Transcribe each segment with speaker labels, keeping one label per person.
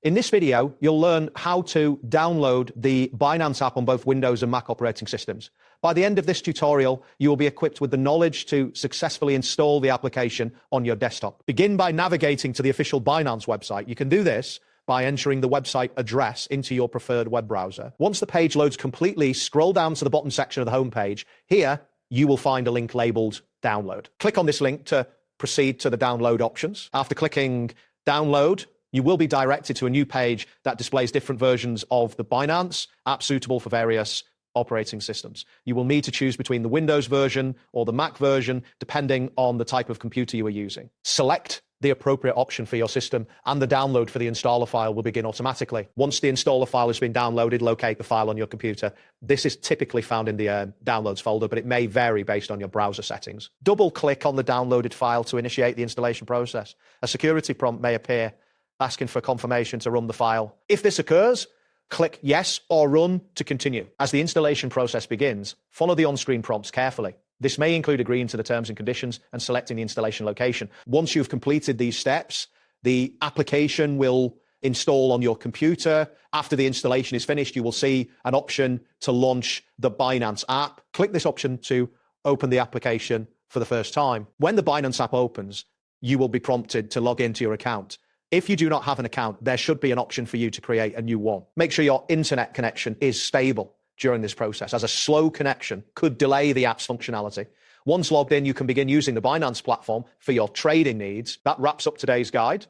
Speaker 1: In this video, you'll learn how to download the Binance app on both Windows and Mac operating systems. By the end of this tutorial, you will be equipped with the knowledge to successfully install the application on your desktop. Begin by navigating to the official Binance website. You can do this by entering the website address into your preferred web browser. Once the page loads completely, scroll down to the bottom section of the home page. Here, you will find a link labeled Download. Click on this link to proceed to the download options. After clicking Download, you will be directed to a new page that displays different versions of the Binance app suitable for various operating systems. You will need to choose between the Windows version or the Mac version, depending on the type of computer you are using. Select the appropriate option for your system, and the download for the installer file will begin automatically. Once the installer file has been downloaded, locate the file on your computer. This is typically found in the downloads folder, but it may vary based on your browser settings. Double-click on the downloaded file to initiate the installation process. A security prompt may appear asking for confirmation to run the file. If this occurs, click Yes or Run to continue. As the installation process begins, follow the on-screen prompts carefully. This may include agreeing to the terms and conditions and selecting the installation location. Once you've completed these steps, the application will install on your computer. After the installation is finished, you will see an option to launch the Binance app. Click this option to open the application for the first time. When the Binance app opens, you will be prompted to log into your account. If you do not have an account, there should be an option for you to create a new one. Make sure your internet connection is stable during this process, as a slow connection could delay the app's functionality. Once logged in, you can begin using the Binance platform for your trading needs. That wraps up today's guide.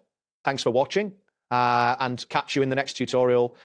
Speaker 1: Thanks for watching, and catch you in the next tutorial.